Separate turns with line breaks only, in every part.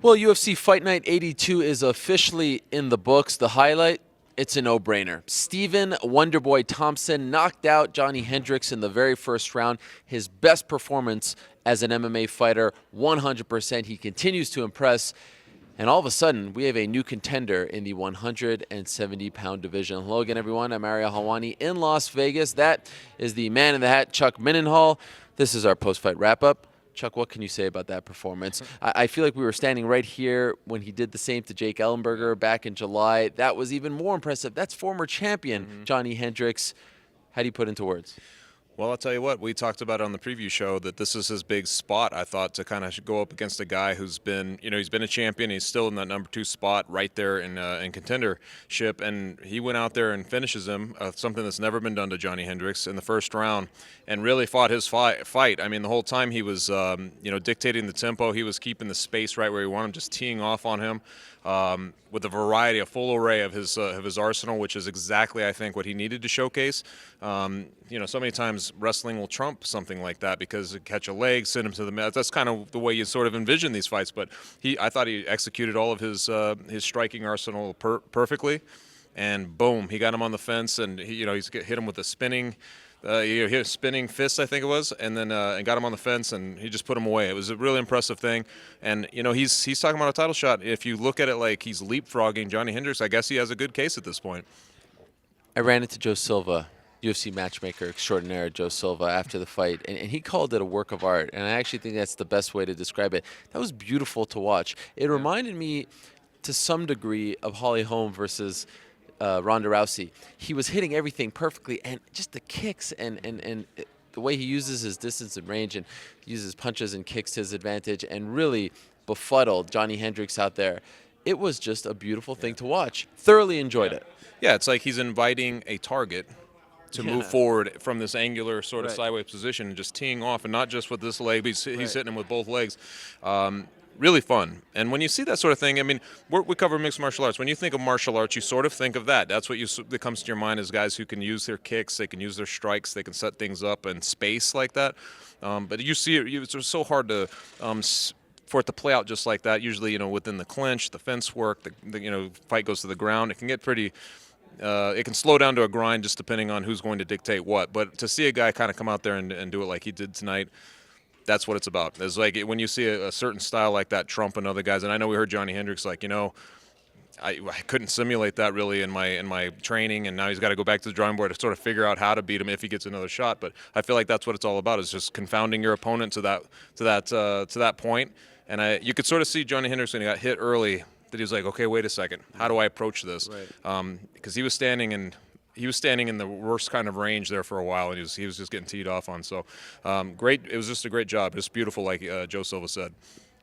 Well, UFC Fight Night 82 is officially in the books. The highlight, it's a no-brainer. Stephen Wonderboy Thompson knocked out Johnny Hendricks in the very first round. His best performance as an MMA fighter, 100%. He continues to impress. And all of a sudden, we have a new contender in the 170-pound division. Hello again, everyone. I'm Ariel Helwani in Las Vegas. That is the man in the hat, Chuck Mindenhall. This is our post-fight wrap-up. Chuck, what can you say about that performance? I feel like we were standing right here when he did the same to Jake Ellenberger back in July. That was even more impressive. That's former champion Johnny Hendricks. How do you put into words?
Well, I'll tell you what, we talked about on the preview show that this is his big spot, I thought, to kind of go up against a guy who's been, he's been a champion. He's still in that number 2 spot right there in contendership. And he went out there and finishes him, something that's never been done to Johnny Hendricks in the first round, and really fought his fight. I mean, the whole time he was, dictating the tempo. He was keeping the space right where he wanted him, just teeing off on him. With a full array of his arsenal, which is exactly, I think, what he needed to showcase. So many times wrestling will trump something like that because it catch a leg, send him to the mat. That's kind of the way you sort of envision these fights. But I thought he executed all of his striking arsenal perfectly, and boom, he got him on the fence, and he's hit him with a spinning. He hit a spinning fist, I think it was, and then and got him on the fence, and he just put him away. It was a really impressive thing, and he's talking about a title shot. If you look at it like he's leapfrogging Johnny Hendricks, I guess he has a good case at this point.
I ran into Joe Silva, UFC matchmaker extraordinaire Joe Silva, after the fight, and he called it a work of art, and I actually think that's the best way to describe it. That was beautiful to watch. It reminded me, to some degree, of Holly Holm versus Ronda Rousey. He was hitting everything perfectly, and just the kicks and the way he uses his distance and range and uses punches and kicks to his advantage and really befuddled Johnny Hendricks out there. It was just a beautiful thing to watch. Thoroughly enjoyed it.
Yeah, it's like he's inviting a target to move forward from this angular sort of sideways position and just teeing off, and not just with this leg, but he's hitting him with both legs. Really fun. And when you see that sort of thing, I mean, we cover mixed martial arts. When you think of martial arts, you sort of think of that. That's what that comes to your mind, is guys who can use their kicks, they can use their strikes, they can set things up in space like that. But you see it, it's so hard to for it to play out just like that. Usually, within the clinch, the fence work, the fight goes to the ground. It can get pretty. It can slow down to a grind just depending on who's going to dictate what. But to see a guy kind of come out there and do it like he did tonight, that's what it's about. It's like when you see a certain style like that trump and other guys, and I know we heard Johnny Hendricks like, I couldn't simulate that really in my training, and now he's got to go back to the drawing board to sort of figure out how to beat him if he gets another shot. But I feel like that's what it's all about, is just confounding your opponent to that point. And you could sort of see Johnny Hendricks when he got hit early, that he was like, okay, wait a second, how do I approach this? Right. Because he was standing in the worst kind of range there for a while, and he was just getting teed off on. So great. It was just a great job. Just beautiful, like Joe Silva said.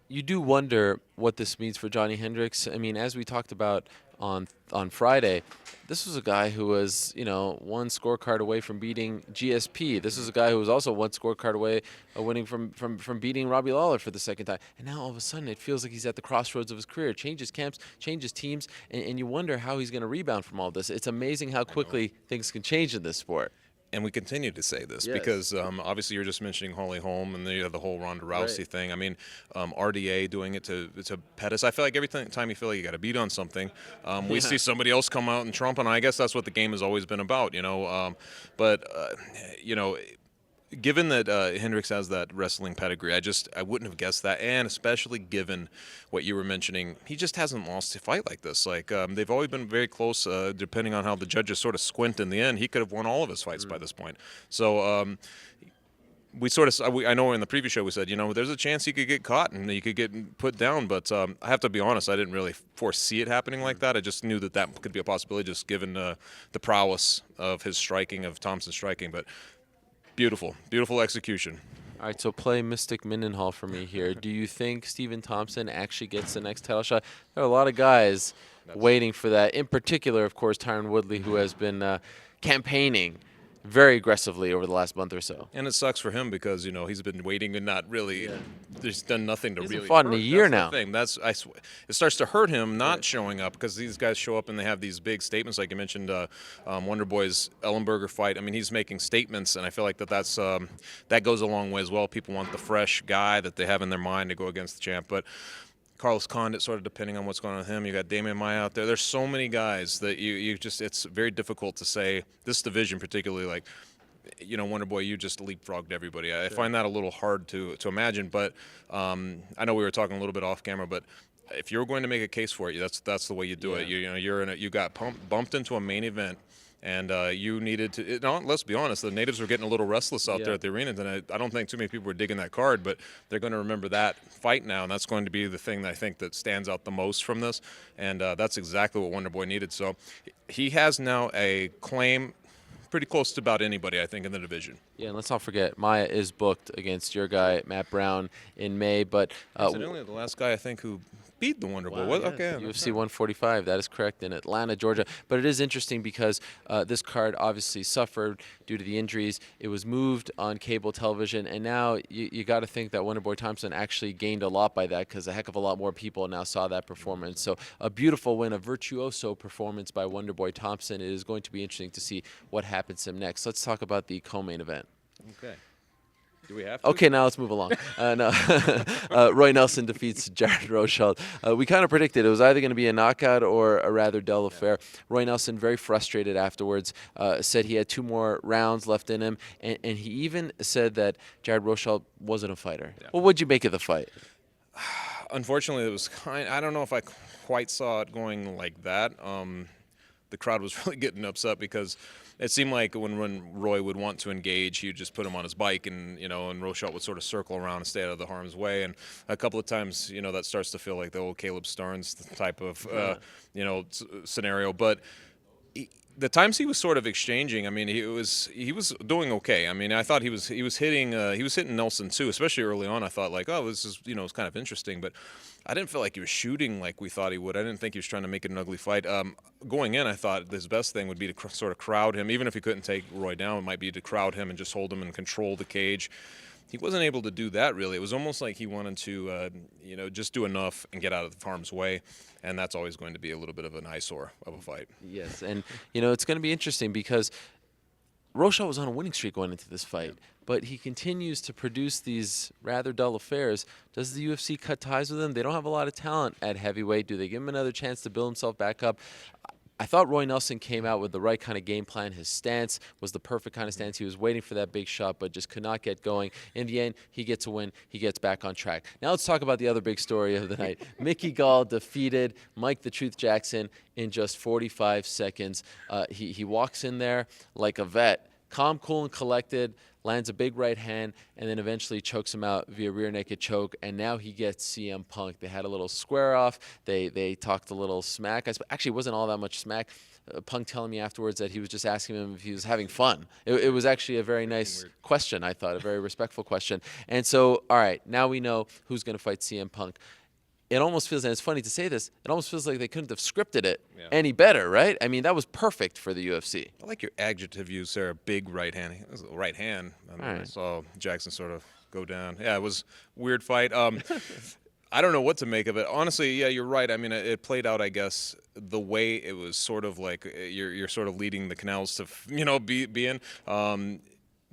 You do wonder what this means for Johnny Hendricks. I mean, as we talked about on Friday, this was a guy who was, one scorecard away from beating GSP. This is a guy who was also one scorecard away winning from beating Robbie Lawler for the second time. And now all of a sudden it feels like he's at the crossroads of his career. Changes camps, changes teams, and you wonder how he's going to rebound from all this. It's amazing how quickly things can change in this sport.
And we continue to say this because obviously you're just mentioning Holly Holm and the whole Ronda Rousey thing. I mean, RDA doing it to Pettis. I feel like every time you feel like you got to beat on something, we see somebody else come out and trump, and I guess that's what the game has always been about, Given that Hendricks has that wrestling pedigree, I wouldn't have guessed that, and especially given what you were mentioning, he just hasn't lost a fight like this. Like they've always been very close, depending on how the judges sort of squint in the end. He could have won all of his fights by this point. So I know in the previous show we said, there's a chance he could get caught and he could get put down, but I have to be honest, I didn't really foresee it happening like that. I just knew that could be a possibility, just given the prowess of his striking, of Thompson's striking, but. Beautiful execution.
All right, so play Mystic Mindenhall for me here. Do you think Stephen Thompson actually gets the next title shot? There are a lot of guys waiting for that. In particular, of course, Tyron Woodley, who has been campaigning very aggressively over the last month or so.
And it sucks for him because, he's been waiting and not really there's done nothing to really
fought in a year now.
It starts to hurt him not showing up, because these guys show up and they have these big statements, like you mentioned, Wonder Boy's Ellenberger fight. I mean, he's making statements, and I feel like that goes a long way as well. People want the fresh guy that they have in their mind to go against the champ. But Carlos Condit, sort of depending on what's going on with him. You got Damian Maia out there. There's so many guys that you just, it's very difficult to say this division particularly, like, you know, Wonder Boy, you just leapfrogged everybody. I find that a little hard to imagine, but I know we were talking a little bit off camera, but if you're going to make a case for it, that's the way you do it. You got bumped into a main event, and you needed to. Let's be honest, the natives were getting a little restless out there at the arena, and I don't think too many people were digging that card, but they're going to remember that fight now, and that's going to be the thing that I think that stands out the most from this, and that's exactly what Wonder Boy needed. So he has now a claim pretty close to about anybody, I think, in the division.
Yeah, and let's not forget, Maia is booked against your guy, Matt Brown, in May. But
incidentally, the last guy I think who beat the Wonder Boy.
Wow,
Okay,
UFC 145, that is correct, in Atlanta, Georgia. But it is interesting because this card obviously suffered due to the injuries. It was moved on cable television, and now you got to think that Wonder Boy Thompson actually gained a lot by that because a heck of a lot more people now saw that performance. So a beautiful win, a virtuoso performance by Wonder Boy Thompson. It is going to be interesting to see what happens to him next. Let's talk about the co-main event.
Okay. Do we have to?
Okay, now let's move along. No. Roy Nelson defeats Jared Rochelle. We kind of predicted it was either going to be a knockout or a rather dull affair. Roy Nelson, very frustrated afterwards, said he had 2 more rounds left in him, and he even said that Jared Rochelle wasn't a fighter. Yeah. Well, what'd you make of the fight?
Unfortunately, it was I don't know if I quite saw it going like that. The crowd was really getting upset because it seemed like when Roy would want to engage, he would just put him on his bike, and and Rochelle would sort of circle around and stay out of the harm's way. And a couple of times, that starts to feel like the old Caleb Starnes type of scenario. But the times he was sort of exchanging, I mean, he was doing okay. I mean, I thought he was hitting Nelson too, especially early on. I thought like, oh, this is it's kind of interesting, but I didn't feel like he was shooting like we thought he would. I didn't think he was trying to make it an ugly fight. Going in, I thought his best thing would be to sort of crowd him, even if he couldn't take Roy down. It might be to crowd him and just hold him and control the cage. He wasn't able to do that, really. It was almost like he wanted to, just do enough and get out of the harm's way, and that's always going to be a little bit of an eyesore of a fight.
Yes, and, it's going to be interesting because Rochelle was on a winning streak going into this fight, but he continues to produce these rather dull affairs. Does the UFC cut ties with him? They don't have a lot of talent at heavyweight. Do they give him another chance to build himself back up? I thought Roy Nelson came out with the right kind of game plan. His stance was the perfect kind of stance. He was waiting for that big shot, but just could not get going. In the end, he gets a win. He gets back on track. Now let's talk about the other big story of the night. Mickey Gall defeated Mike the Truth Jackson in just 45 seconds. He walks in there like a vet, calm, cool, and collected, lands a big right hand, and then eventually chokes him out via rear naked choke, and now he gets CM Punk. They had a little square off. They talked a little smack. Actually, it wasn't all that much smack. Punk telling me afterwards that he was just asking him if he was having fun. It was actually a very nice question, I thought, a very respectful question. And so, all right, now we know who's going to fight CM Punk. It almost feels, and it's funny to say this, it almost feels like they couldn't have scripted it any better, right? I mean, that was perfect for the UFC.
I like your adjective use there, a big right hand. It was a right hand. I saw Jackson sort of go down. Yeah, it was a weird fight. I don't know what to make of it. Honestly, yeah, you're right. I mean, it played out, I guess, the way it was sort of like you're sort of leading the canals to, be in.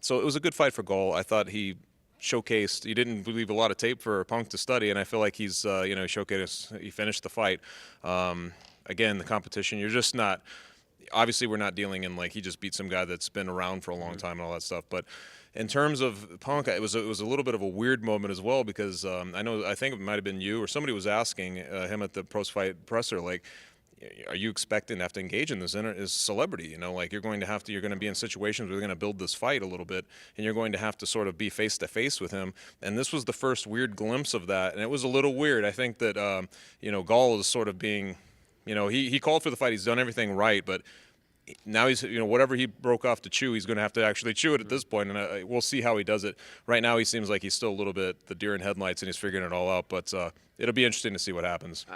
So it was a good fight for Gall. I thought he showcased. He didn't leave a lot of tape for Punk to study, and I feel like he's, showcased. He finished the fight. Again, the competition. You're just not. Obviously, we're not dealing in like he just beat some guy that's been around for a long time and all that stuff. But in terms of Punk, it was a little bit of a weird moment as well because I think it might have been you or somebody was asking him at the post-fight presser like, are you expecting to have to engage in this as celebrity? Like you're going to be in situations where you're going to build this fight a little bit, and you're going to have to sort of be face to face with him. And this was the first weird glimpse of that, and it was a little weird. I think that Gall is sort of being, he called for the fight. He's done everything right, but now he's, whatever he broke off to chew, he's going to have to actually chew it at this point, and we'll see how he does it. Right now, he seems like he's still a little bit the deer in headlights, and he's figuring it all out. But it'll be interesting to see what happens.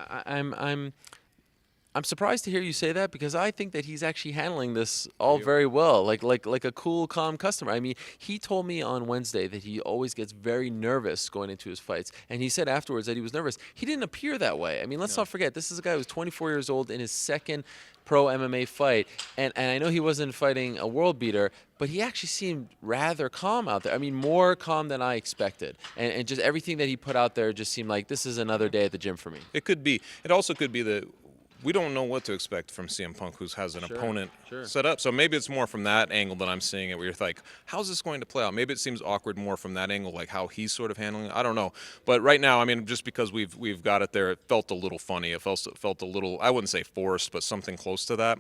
I'm surprised to hear you say that because I think that he's actually handling this all very well, like a cool, calm customer. I mean, he told me on Wednesday that he always gets very nervous going into his fights, and he said afterwards that he was nervous. He didn't appear that way. I mean, let's not forget this is a guy who's 24 years old in his second pro MMA fight, and I know he wasn't fighting a world beater, but he actually seemed rather calm out there. I mean, more calm than I expected, and just everything that he put out there just seemed like this is another day at the gym for me.
It could be. It also could be that we don't know what to expect from CM Punk, who has an opponent set up. So maybe it's more from that angle that I'm seeing it, where you're like, how's this going to play out? Maybe it seems awkward more from that angle, like how he's sort of handling it. I don't know. But right now, I mean, just because we've got it there, it felt a little funny. It felt a little, I wouldn't say forced, but something close to that.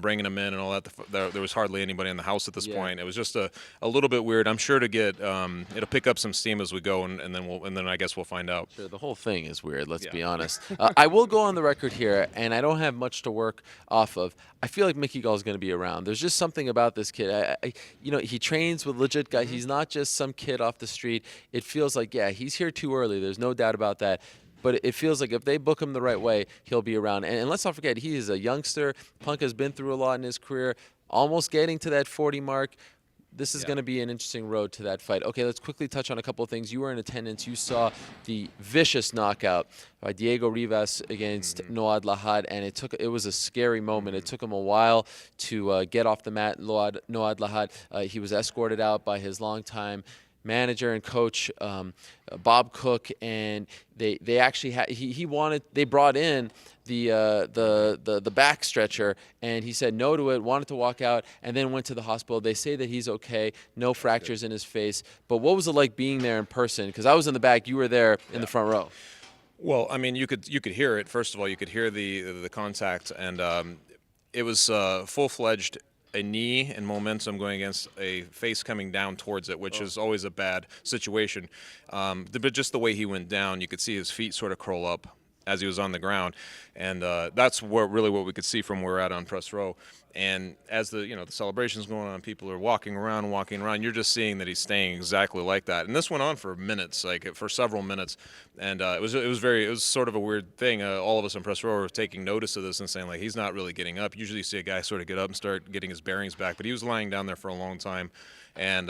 Bringing him in and all that. There was hardly anybody in the house at this point. It was just a little bit weird. I'm sure to get it'll pick up some steam as we go, and then I guess we'll find out.
Sure, the whole thing is weird. Let's be honest. I will go on the record here, and I don't have much to work off of. I feel like Mickey Gall is going to be around. There's just something about this kid. He trains with legit guys. He's not just some kid off the street. It feels like, he's here too early. There's no doubt about that. But it feels like if they book him the right way, he'll be around. And let's not forget, he is a youngster. Punk has been through a lot in his career, almost getting to that 40 mark. This is going to be an interesting road to that fight. Okay, let's quickly touch on a couple of things. You were in attendance. You saw the vicious knockout by Diego Rivas against Noad Lahad, and it was a scary moment. It took him a while to get off the mat, Noad Lahad. He was escorted out by his longtime manager and coach, Bob Cook, and they actually had they brought in the back stretcher, and he said no to it, wanted to walk out, and then went to the hospital. They say that he's okay, no fractures in his face. But what was it like being there in person? Because I was in the back, you were there in the front row.
Well, I mean, you could hear it. First of all, you could hear the contact, and it was full-fledged. A knee and momentum going against a face coming down towards it, which is always a bad situation. But just the way he went down, you could see his feet sort of curl up as he was on the ground, and that's really what we could see from where we're at on press row. And as the celebration's going on, people are walking around. You're just seeing that he's staying exactly like that. And this went on for minutes, for several minutes. And it was sort of a weird thing. All of us on press row were taking notice of this and saying, like, he's not really getting up. Usually you see a guy sort of get up and start getting his bearings back, but he was lying down there for a long time. And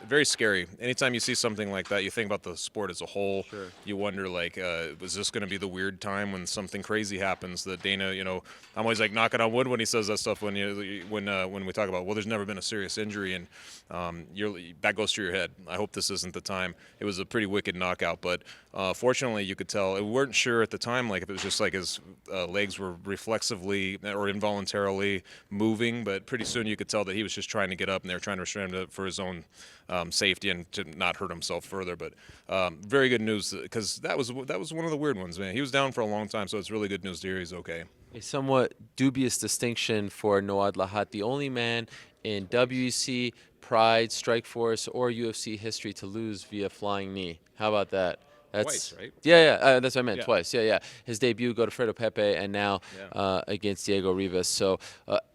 very scary. Anytime you see something like that, you think about the sport as a whole.
Sure.
You wonder, like, was this going to be the weird time when something crazy happens? That Dana, I'm always like knocking on wood when he says that stuff. When we talk about, well, there's never been a serious injury, and that goes through your head. I hope this isn't the time. It was a pretty wicked knockout, but fortunately, you could tell. We weren't sure at the time, like if it was just like his legs were reflexively or involuntarily moving, but pretty soon you could tell that he was just trying to get up, and they were trying to restrain him for his own safety and to not hurt himself further. But very good news, because that was one of the weird ones, man. He was down for a long time, so it's really good news to hear he's okay.
A somewhat dubious distinction for Noad Lahad, the only man in WEC, Pride, Strikeforce, or UFC history to lose via flying knee. How about that? That's,
twice, right?
Yeah, that's what I meant, twice. Yeah. His debut, Godofredo Pepe, and now against Diego Rivas. So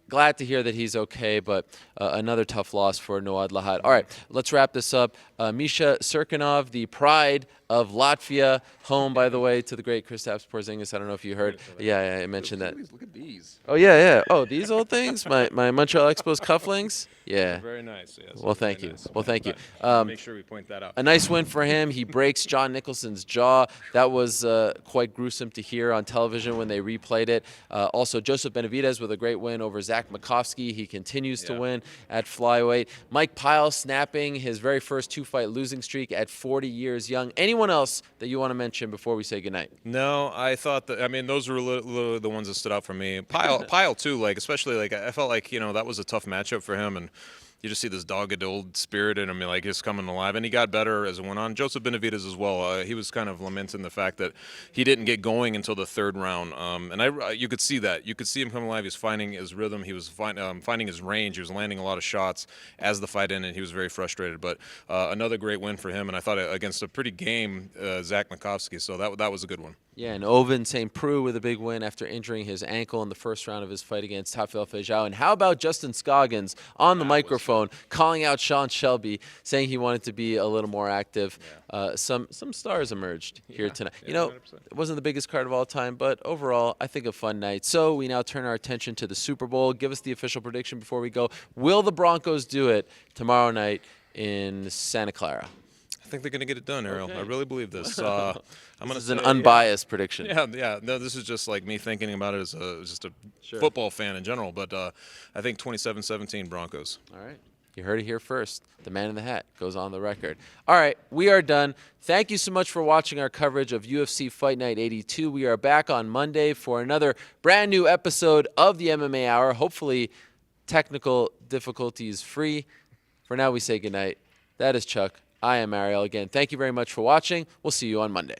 glad to hear that he's okay, but another tough loss for Noad Lahad. All right, let's wrap this up. Misha Serkinov, the pride of Latvia, home, by the way, to the great Kristaps Porzingis. I don't know if you heard. Yeah, I mentioned that.
Look at these.
Oh, yeah. Oh, these old things? My Montreal Expos cufflinks? Yeah.
Very nice. Yes.
Well, thank you.
Nice.
Well, thank you.
Make sure we point that out.
A nice win for him. He breaks John Nicholson's jaw. That was quite gruesome to hear on television when they replayed it. Also, Joseph Benavidez with a great win over Zach Makovsky. He continues to win at flyweight. Mike Pyle snapping his very first two-fight losing streak at 40 years young. Anyone else that you want to mention before we say goodnight?
No, I thought that. I mean, those were literally the ones that stood out for me. Pyle too. Like, especially, like, I felt like that was a tough matchup for him, and you just see this dogged old spirit in him, like he's coming alive, and he got better as it went on. Joseph Benavidez as well. He was kind of lamenting the fact that he didn't get going until the third round, and you could see that. You could see him come alive. He was finding his rhythm. He was finding his range. He was landing a lot of shots as the fight ended. He was very frustrated, but another great win for him, and I thought against a pretty game Zach Makovsky. So that was a good one.
Yeah, and Ovin St. Preux with a big win after injuring his ankle in the first round of his fight against Rafael Feijão. And how about Justin Scoggins on the microphone calling out Sean Shelby, saying he wanted to be a little more active. Yeah. Some stars emerged here tonight. You know, 100%. It wasn't the biggest card of all time, but overall, I think a fun night. So we now turn our attention to the Super Bowl. Give us the official prediction before we go. Will the Broncos do it tomorrow night in Santa Clara?
I think they're going to get it done, Ariel. Okay. I really believe this.
This is an unbiased prediction.
Yeah. No, this is just like me thinking about it as just a football fan in general. But I think 27-17 Broncos.
All right. You heard it here first. The man in the hat goes on the record. All right, we are done. Thank you so much for watching our coverage of UFC Fight Night 82. We are back on Monday for another brand new episode of the MMA Hour. Hopefully, technical difficulties free. For now, we say goodnight. That is Chuck. I am Ariel again. Thank you very much for watching. We'll see you on Monday.